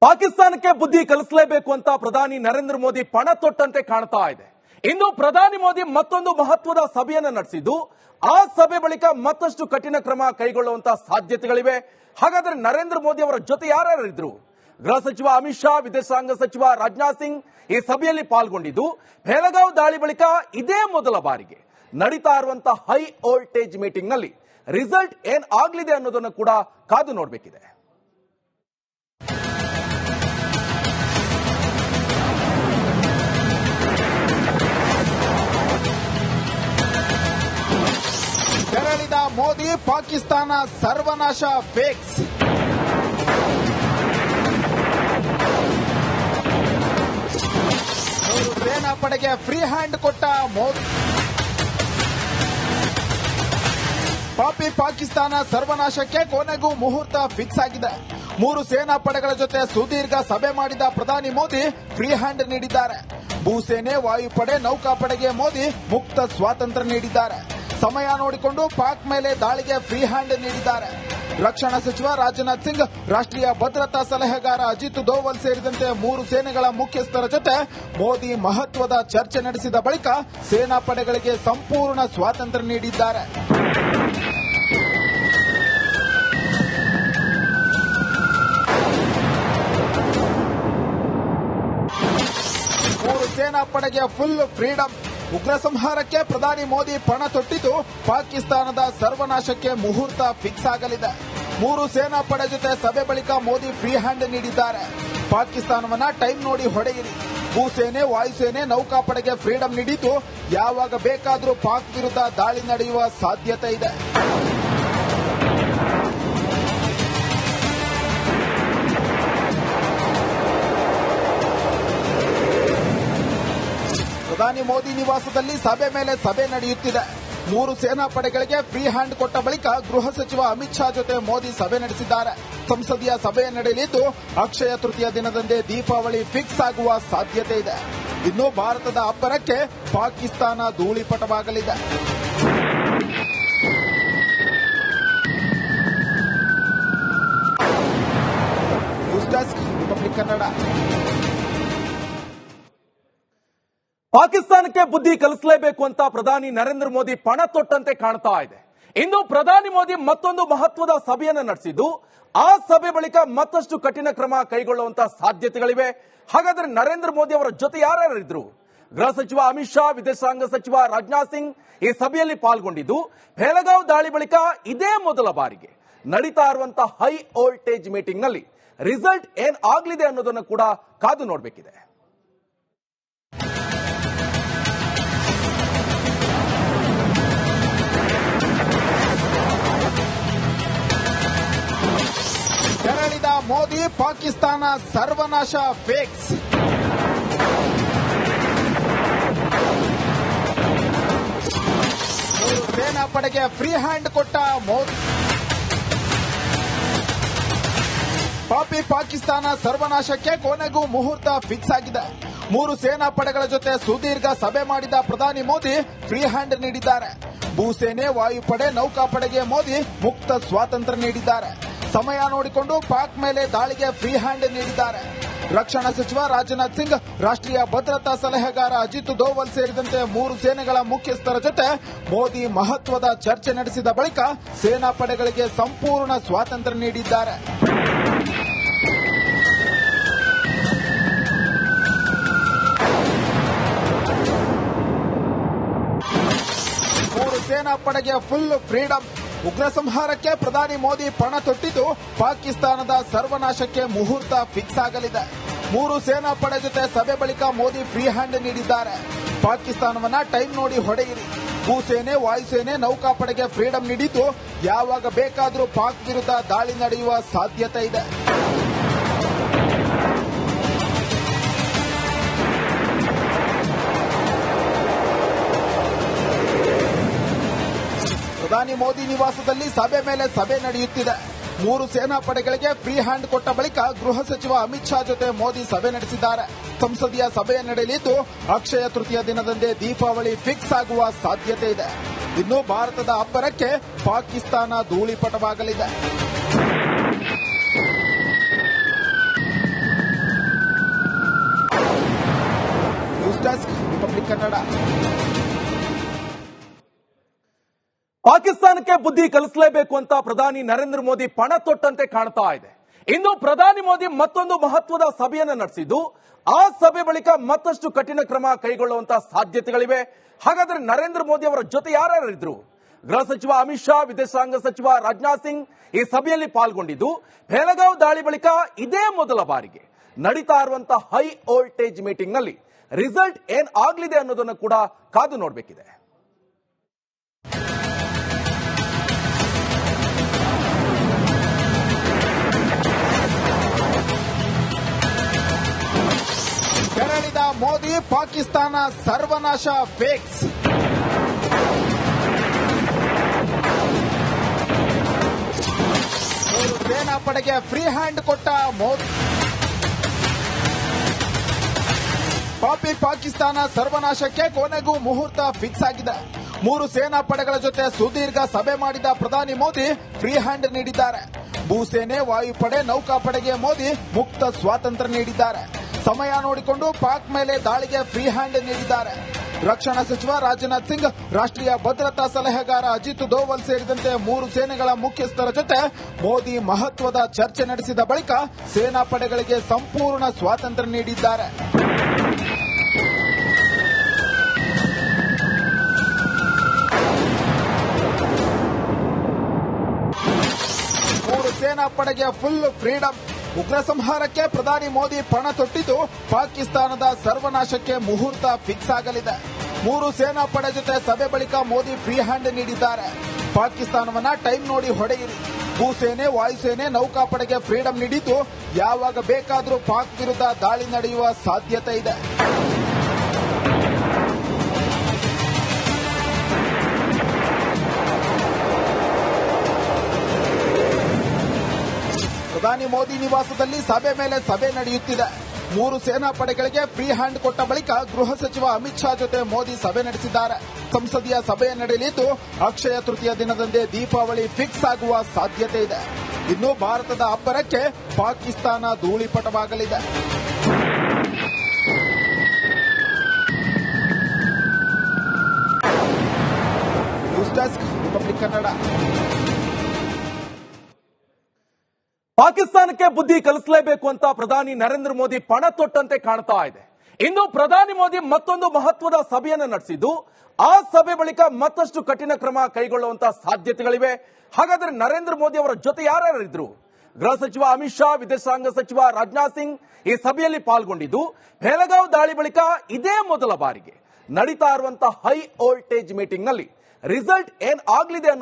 ಪಾಕಿಸ್ತಾನಕ್ಕೆ ಬುದ್ಧಿ ಕಲಿಸಲೇಬೇಕು ಅಂತ ಪ್ರಧಾನಿ ನರೇಂದ್ರ ಮೋದಿ ಪಣ ತೊಟ್ಟಂತೆ ಕಾಣ್ತಾ ಇದೆ. ಇಂದು ಪ್ರಧಾನಿ ಮೋದಿ ಮತ್ತೊಂದು ಮಹತ್ವದ ಸಭೆಯನ್ನು ನಡೆಸಿದ್ದು, ಆ ಸಭೆ ಬಳಿಕ ಮತ್ತಷ್ಟು ಕಠಿಣ ಕ್ರಮ ಕೈಗೊಳ್ಳುವಂತಹ ಸಾಧ್ಯತೆಗಳಿವೆ. ಹಾಗಾದ್ರೆ ನರೇಂದ್ರ ಮೋದಿ ಅವರ ಜೊತೆ ಯಾರ್ಯಾರು ಇದ್ರು? ಗೃಹ ಸಚಿವ ಅಮಿತ್ ಶಾ, ವಿದೇಶಾಂಗ ಸಚಿವ ರಾಜನಾಥ್ ಸಿಂಗ್ ಈ ಸಭೆಯಲ್ಲಿ ಪಾಲ್ಗೊಂಡಿದ್ದು, ಬೆಳಗಾವಿ ದಾಳಿ ಬಳಿಕ ಇದೇ ಮೊದಲ ಬಾರಿಗೆ ನಡೀತಾ ಇರುವಂತಹ ಹೈ ವೋಲ್ಟೇಜ್ ಮೀಟಿಂಗ್ ನಲ್ಲಿ ರಿಸಲ್ಟ್ ಏನ್ ಆಗ್ಲಿದೆ ಅನ್ನೋದನ್ನು ಕೂಡ ಕಾದು ನೋಡಬೇಕಿದೆ. ತೆರಳಿದ ಮೋದಿ, ಪಾಕಿಸ್ತಾನ ಸರ್ವನಾಶ ಫೇಕ್ಸ್. ಸೇನಾ ಪಡೆಗೆ ಫ್ರೀ ಹ್ಯಾಂಡ್ ಕೊಟ್ಟ ಮೋದಿ. ಪಾಕಿಸ್ತಾನ ಸರ್ವನಾಶಕ್ಕೆ ಕೊನೆಗೂ ಮುಹೂರ್ತ ಫಿಕ್ಸ್ ಆಗಿದೆ. 3 ಸೇನಾ ಪಡೆಗಳ ಜೊತೆ ಸುದೀರ್ಘ ಸಭೆ ಮಾಡಿದ ಪ್ರಧಾನಿ ಮೋದಿ ಫ್ರೀ ಹ್ಯಾಂಡ್ ನೀಡಿದ್ದಾರೆ. ಭೂಸೇನೆ, ವಾಯುಪಡೆ, ನೌಕಾಪಡೆಗೆ ಮೋದಿ ಮುಕ್ತ ಸ್ವಾತಂತ್ರ್ಯ ನೀಡಿದ್ದಾರೆ. ಸಮಯ ನೋಡಿಕೊಂಡು ಪಾಕ್ ಮೇಲೆ ದಾಳಿಗೆ ಫ್ರೀ ಹ್ಯಾಂಡ್ ನೀಡಿದ್ದಾರೆ. ರಕ್ಷಣಾ ಸಚಿವ ರಾಜನಾಥ್ ಸಿಂಗ್, ರಾಷ್ಟ್ರೀಯ ಭದ್ರತಾ ಸಲಹೆಗಾರ ಅಜಿತ್ ದೋವಲ್ ಸೇರಿದಂತೆ 3 ಸೇನೆಗಳ ಮುಖ್ಯಸ್ಥರ ಜೊತೆ ಮೋದಿ ಮಹತ್ವದ ಚರ್ಚೆ ನಡೆಸಿದ ಬಳಿಕ ಸೇನಾ ಪಡೆಗಳಿಗೆ ಸಂಪೂರ್ಣ ಸ್ವಾತಂತ್ರ್ಯ ನೀಡಿದ್ದಾರೆ. ಸೇನಾ ಪಡೆಗೆ ಫುಲ್ ಫ್ರೀಡಂ. ಉಗ್ರ ಸಂಹಾರಕ್ಕೆ ಪ್ರಧಾನಿ ಮೋದಿ ಪಣ ತೊಟ್ಟಿದ್ದು, ಪಾಕಿಸ್ತಾನದ ಸರ್ವನಾಶಕ್ಕೆ ಮುಹೂರ್ತ ಫಿಕ್ಸ್ ಆಗಲಿದೆ. 3 ಸೇನಾ ಪಡೆ ಜೊತೆ ಸಭೆ ಬಳಿಕ ಮೋದಿ ಫ್ರೀ ಹ್ಯಾಂಡ್ ನೀಡಿದ್ದಾರೆ. ಪಾಕಿಸ್ತಾನವನ್ನ ಟೈಮ್ ನೋಡಿ ಹೊಡೆಯಿರಿ. ಭೂಸೇನೆ, ವಾಯುಸೇನೆ, ನೌಕಾಪಡೆಗೆ ಫ್ರೀಡಂ ನೀಡಿದ್ದು, ಯಾವಾಗ ಬೇಕಾದರೂ ಪಾಕ್ ವಿರುದ್ಧ ದಾಳಿ ನಡೆಯುವ ಸಾಧ್ಯತೆ ಇದೆ. ಪ್ರಧಾನಿ ಮೋದಿ ನಿವಾಸದಲ್ಲಿ ಸಭೆ ಮೇಲೆ ಸಭೆ ನಡೆಯುತ್ತಿದೆ. 3 ಸೇನಾ ಪಡೆಗಳಿಗೆ ಫ್ರೀ ಹ್ಯಾಂಡ್ ಕೊಟ್ಟ ಬಳಿಕ ಗೃಹ ಸಚಿವ ಅಮಿತ್ ಶಾ ಜೊತೆ ಮೋದಿ ಸಭೆ ನಡೆಸಿದ್ದಾರೆ. ಸಂಸದೀಯ ಸಭೆ ನಡೆಯಲಿದ್ದು, ಅಕ್ಷಯ ತೃತೀಯ ದಿನದಂದೇ ದೀಪಾವಳಿ ಫಿಕ್ಸ್ ಆಗುವ ಸಾಧ್ಯತೆ ಇದೆ. ಇನ್ನು ಭಾರತದ ಅಬ್ಬರಕ್ಕೆ ಪಾಕಿಸ್ತಾನ ಧೂಳಿಪಟವಾಗಲಿದೆ. News desk, Republic Kannada. ಪಾಕಿಸ್ತಾನಕ್ಕೆ ಬುದ್ಧಿ ಕಲಿಸಲೇಬೇಕು ಅಂತ ಪ್ರಧಾನಿ ನರೇಂದ್ರ ಮೋದಿ ಪಣ ತೊಟ್ಟಂತೆ ಕಾಣ್ತಾ ಇದೆ. ಇಂದು ಪ್ರಧಾನಿ ಮೋದಿ ಮತ್ತೊಂದು ಮಹತ್ವದ ಸಭೆಯನ್ನು ನಡೆಸಿದ್ದು, ಆ ಸಭೆ ಬಳಿಕ ಮತ್ತಷ್ಟು ಕಠಿಣ ಕ್ರಮ ಕೈಗೊಳ್ಳುವಂತಹ ಸಾಧ್ಯತೆಗಳಿವೆ. ಹಾಗಾದ್ರೆ ನರೇಂದ್ರ ಮೋದಿ ಅವರ ಜೊತೆ ಯಾರ್ಯಾರು ಇದ್ರು? ಗೃಹ ಸಚಿವ ಅಮಿತ್ ಶಾ, ವಿದೇಶಾಂಗ ಸಚಿವ ರಾಜನಾಥ್ ಸಿಂಗ್ ಈ ಸಭೆಯಲ್ಲಿ ಪಾಲ್ಗೊಂಡಿದ್ದು, ಬೆಳಗಾವಿ ದಾಳಿ ಬಳಿಕ ಇದೇ ಮೊದಲ ಬಾರಿಗೆ ನಡೀತಾ ಇರುವಂತಹ ಹೈ ವೋಲ್ಟೇಜ್ ಮೀಟಿಂಗ್ ನಲ್ಲಿ ರಿಸಲ್ಟ್ ಏನ್ ಆಗ್ಲಿದೆ ಅನ್ನೋದನ್ನು ಕೂಡ ಕಾದು ನೋಡಬೇಕಿದೆ. ತೆರಳಿದ ಮೋದಿ, ಪಾಕಿಸ್ತಾನ ಸರ್ವನಾಶ ಫೇಕ್ಸ್. ಸೇನಾ ಪಡೆಗೆ ಫ್ರೀ ಹ್ಯಾಂಡ್ ಕೊಟ್ಟ ಮೋದಿ. ಪಾಕಿಸ್ತಾನ ಸರ್ವನಾಶಕ್ಕೆ ಕೊನೆಗೂ ಮುಹೂರ್ತ ಫಿಕ್ಸ್ ಆಗಿದೆ. 3 ಸೇನಾ ಪಡೆಗಳ ಜೊತೆ ಸುದೀರ್ಘ ಸಭೆ ಮಾಡಿದ ಪ್ರಧಾನಿ ಮೋದಿ ಫ್ರೀ ಹ್ಯಾಂಡ್ ನೀಡಿದ್ದಾರೆ. ಭೂಸೇನೆ, ವಾಯುಪಡೆ, ನೌಕಾಪಡೆಗೆ ಮೋದಿ ಮುಕ್ತ ಸ್ವಾತಂತ್ರ್ಯ ನೀಡಿದ್ದಾರೆ. ಸಮಯ ನೋಡಿಕೊಂಡು ಪಾಕ್ ಮೇಲೆ ದಾಳಿಗೆ ಫ್ರೀ ಹ್ಯಾಂಡ್ ನೀಡಿದ್ದಾರೆ. ರಕ್ಷಣಾ ಸಚಿವ ರಾಜನಾಥ್ ಸಿಂಗ್, ರಾಷ್ಟ್ರೀಯ ಭದ್ರತಾ ಸಲಹೆಗಾರ ಅಜಿತ್ ದೋವಲ್ ಸೇರಿದಂತೆ 3 ಸೇನೆಗಳ ಮುಖ್ಯಸ್ಥರ ಜೊತೆ ಮೋದಿ ಮಹತ್ವದ ಚರ್ಚೆ ನಡೆಸಿದ ಬಳಿಕ ಸೇನಾ ಪಡೆಗಳಿಗೆ ಸಂಪೂರ್ಣ ಸ್ವಾತಂತ್ರ್ಯ ನೀಡಿದ್ದಾರೆ. ಸೇನಾ ಪಡೆಗೆ ಫುಲ್ ಫ್ರೀಡಂ. ಉಗ್ರ ಸಂಹಾರಕ್ಕೆ ಪ್ರಧಾನಿ ಮೋದಿ ಪಣ ತೊಟ್ಟಿದ್ದು, ಪಾಕಿಸ್ತಾನದ ಸರ್ವನಾಶಕ್ಕೆ ಮುಹೂರ್ತ ಫಿಕ್ಸ್ ಆಗಲಿದೆ. 3 ಸೇನಾ ಪಡೆ ಜೊತೆ ಸಭೆ ಬಳಿಕ ಮೋದಿ ಫ್ರೀ ಹ್ಯಾಂಡ್ ನೀಡಿದ್ದಾರೆ. ಪಾಕಿಸ್ತಾನವನ್ನ ಟೈಮ್ ನೋಡಿ ಹೊಡೆಯಿರಿ. ಭೂಸೇನೆ, ವಾಯುಸೇನೆ, ನೌಕಾಪಡೆಗೆ ಫ್ರೀಡಂ ನೀಡಿದ್ದು, ಯಾವಾಗ ಬೇಕಾದರೂ ಪಾಕ್ ವಿರುದ್ಧ ದಾಳಿ ನಡೆಯುವ ಸಾಧ್ಯತೆ ಇದೆ. ಪ್ರಧಾನಿ ಮೋದಿ ನಿವಾಸದಲ್ಲಿ ಸಭೆ ಮೇಲೆ ಸಭೆ ನಡೆಯುತ್ತಿದೆ. 3 ಸೇನಾ ಪಡೆಗಳಿಗೆ ಫ್ರೀ ಹ್ಯಾಂಡ್ ಕೊಟ್ಟ ಬಳಿಕ ಗೃಹ ಸಚಿವ ಅಮಿತ್ ಶಾ ಜೊತೆ ಮೋದಿ ಸಭೆ ನಡೆಸಿದ್ದಾರೆ. ಸಂಸದೀಯ ಸಭೆ ನಡೆಯಲಿದ್ದು, ಅಕ್ಷಯ ತೃತೀಯ ದಿನದಂದೇ ದೀಪಾವಳಿ ಫಿಕ್ಸ್ ಆಗುವ ಸಾಧ್ಯತೆ ಇದೆ. ಇನ್ನು ಭಾರತದ ಅಬ್ಬರಕ್ಕೆ ಪಾಕಿಸ್ತಾನ ಧೂಳಿಪಟವಾಗಲಿದೆ. ಕನ್ನಡ. ಪಾಕಿಸ್ತಾನಕ್ಕೆ ಬುದ್ಧಿ ಕಲಿಸಲೇಬೇಕು ಅಂತ ಪ್ರಧಾನಿ ನರೇಂದ್ರ ಮೋದಿ ಪಣ ತೊಟ್ಟಂತೆ ಕಾಣ್ತಾ ಇದೆ. ಇಂದು ಪ್ರಧಾನಿ ಮೋದಿ ಮತ್ತೊಂದು ಮಹತ್ವದ ಸಭೆಯನ್ನು ನಡೆಸಿದ್ದು, ಆ ಸಭೆ ಬಳಿಕ ಮತ್ತಷ್ಟು ಕಠಿಣ ಕ್ರಮ ಕೈಗೊಳ್ಳುವಂತಹ ಸಾಧ್ಯತೆಗಳಿವೆ. ಹಾಗಾದ್ರೆ ನರೇಂದ್ರ ಮೋದಿ ಅವರ ಜೊತೆ ಯಾರ್ಯಾರಿದ್ರು? ಗೃಹ ಸಚಿವ ಅಮಿತ್ ಶಾ, ವಿದೇಶಾಂಗ ಸಚಿವ ರಾಜನಾಥ್ ಸಿಂಗ್ ಈ ಸಭೆಯಲ್ಲಿ ಪಾಲ್ಗೊಂಡಿದ್ದು, ಬೆಳಗಾವಿ ದಾಳಿ ಬಳಿಕ ಇದೇ ಮೊದಲ ಬಾರಿಗೆ ನಡೀತಾ ಇರುವಂತಹ ಹೈ ವೋಲ್ಟೇಜ್ ಮೀಟಿಂಗ್ ನಲ್ಲಿ ರಿಸಲ್ಟ್ ಏನ್ ಆಗ್ಲಿದೆ ಅನ್ನೋದನ್ನು ಕೂಡ ಕಾದು ನೋಡಬೇಕಿದೆ. ಕೆರಳಿದ ಮೋದಿ, ಪಾಕಿಸ್ತಾನ ಸರ್ವನಾಶ ಫೇಕ್ಸ್. ಸೇನಾ ಪಡೆಗೆ ಫ್ರೀ ಹ್ಯಾಂಡ್ ಕೊಟ್ಟ ಮೋದಿ. ಪಾಕಿಸ್ತಾನ ಸರ್ವನಾಶಕ್ಕೆ ಕೊನೆಗೂ ಮುಹೂರ್ತ ಫಿಕ್ಸ್ ಆಗಿದೆ. 3 ಸೇನಾ ಪಡೆಗಳ ಜೊತೆ ಸುದೀರ್ಘ ಸಭೆ ಮಾಡಿದ ಪ್ರಧಾನಿ ಮೋದಿ ಫ್ರೀ ಹ್ಯಾಂಡ್ ನೀಡಿದ್ದಾರೆ. ಭೂಸೇನೆ, ವಾಯುಪಡೆ, ನೌಕಾಪಡೆಗೆ ಮೋದಿ ಮುಕ್ತ ಸ್ವಾತಂತ್ರ್ಯ ನೀಡಿದ್ದಾರೆ. ಸಮಯ ನೋಡಿಕೊಂಡು ಪಾಕ್ ಮೇಲೆ ದಾಳಿಗೆ ಫ್ರೀ ಹ್ಯಾಂಡ್ ನೀಡಿದ್ದಾರೆ. ರಕ್ಷಣಾ ಸಚಿವ ರಾಜನಾಥ್ ಸಿಂಗ್, ರಾಷ್ಟ್ರೀಯ ಭದ್ರತಾ ಸಲಹೆಗಾರ ಅಜಿತ್ ದೋವಲ್ ಸೇರಿದಂತೆ 3 ಸೇನೆಗಳ ಮುಖ್ಯಸ್ಥರ ಜೊತೆ ಮೋದಿ ಮಹತ್ವದ ಚರ್ಚೆ ನಡೆಸಿದ ಬಳಿಕ ಸೇನಾ ಪಡೆಗಳಿಗೆ ಸಂಪೂರ್ಣ ಸ್ವಾತಂತ್ರ್ಯ ನೀಡಿದ್ದಾರೆ. ಸೇನಾ ಪಡೆಗೆ ಫುಲ್ ಫ್ರೀಡಂ. ಉಗ್ರ ಸಂಹಾರಕ್ಕೆ ಪ್ರಧಾನಿ ಮೋದಿ ಪಣ ತೊಟ್ಟಿದ್ದು, ಪಾಕಿಸ್ತಾನದ ಸರ್ವನಾಶಕ್ಕೆ ಮುಹೂರ್ತ ಫಿಕ್ಸ್ ಆಗಲಿದೆ. 3 ಸೇನಾ ಪಡೆ ಜೊತೆ ಸಭೆ ಬಳಿಕ ಮೋದಿ ಫ್ರೀ ಹ್ಯಾಂಡ್ ನೀಡಿದ್ದಾರೆ. ಪಾಕಿಸ್ತಾನವನ್ನ ಟೈಮ್ ನೋಡಿ ಹೊಡೆಯಿರಿ. ಭೂಸೇನೆ, ವಾಯುಸೇನೆ, ನೌಕಾಪಡೆಗೆ ಫ್ರೀಡಂ ನೀಡಿದ್ದು, ಯಾವಾಗ ಬೇಕಾದರೂ ಪಾಕ್ ವಿರುದ್ಧ ದಾಳಿ ನಡೆಯುವ ಸಾಧ್ಯತೆ ಇದೆ. ಪ್ರಧಾನಿ ಮೋದಿ ನಿವಾಸದಲ್ಲಿ ಸಭೆ ಮೇಲೆ ಸಭೆ ನಡೆಯುತ್ತಿದೆ. 3 ಸೇನಾ ಪಡೆಗಳಿಗೆ ಫ್ರೀ ಹ್ಯಾಂಡ್ ಕೊಟ್ಟ ಬಳಿಕ ಗೃಹ ಸಚಿವ ಅಮಿತ್ ಶಾ ಜೊತೆ ಮೋದಿ ಸಭೆ ನಡೆಸಿದ್ದಾರೆ. ಸಂಸದೀಯ ಸಭೆ ನಡೆಯಲಿದ್ದು, ಅಕ್ಷಯ ತೃತೀಯ ದಿನದಂದೇ ದೀಪಾವಳಿ ಫಿಕ್ಸ್ ಆಗುವ ಸಾಧ್ಯತೆ ಇದೆ. ಇನ್ನು ಭಾರತದ ಅಬ್ಬರಕ್ಕೆ ಪಾಕಿಸ್ತಾನ ಧೂಳಿಪಟವಾಗಲಿದೆ. News desk, Republic Kannada. ಪಾಕಿಸ್ತಾನಕ್ಕೆ ಬುದ್ಧಿ ಕಲಿಸಲೇಬೇಕು ಅಂತ ಪ್ರಧಾನಿ ನರೇಂದ್ರ ಮೋದಿ ಪಣ ತೊಟ್ಟಂತೆ ಕಾಣ್ತಾ ಇದೆ. ಇಂದು ಪ್ರಧಾನಿ ಮೋದಿ ಮತ್ತೊಂದು ಮಹತ್ವದ ಸಭೆಯನ್ನು ನಡೆಸಿದ್ದು, ಆ ಸಭೆ ಬಳಿಕ ಮತ್ತಷ್ಟು ಕಠಿಣ ಕ್ರಮ ಕೈಗೊಳ್ಳುವಂತಹ ಸಾಧ್ಯತೆಗಳಿವೆ. ಹಾಗಾದ್ರೆ ನರೇಂದ್ರ ಮೋದಿ ಅವರ ಜೊತೆ ಯಾರ್ಯಾರಿದ್ರು? ಗೃಹ ಸಚಿವ ಅಮಿತ್ ಶಾ, ವಿದೇಶಾಂಗ ಸಚಿವ ರಾಜನಾಥ್ ಸಿಂಗ್ ಈ ಸಭೆಯಲ್ಲಿ ಪಾಲ್ಗೊಂಡಿದ್ದು, ಬೆಳಗಾವಿ ದಾಳಿ ಬಳಿಕ ಇದೇ ಮೊದಲ ಬಾರಿಗೆ ನಡೀತಾ ಇರುವಂತಹ ಹೈ ವೋಲ್ಟೇಜ್ ಮೀಟಿಂಗ್ ನಲ್ಲಿ ರಿಸಲ್ಟ್ ಏನ್ ಆಗ್ಲಿದೆ ಅನ್ನೋದು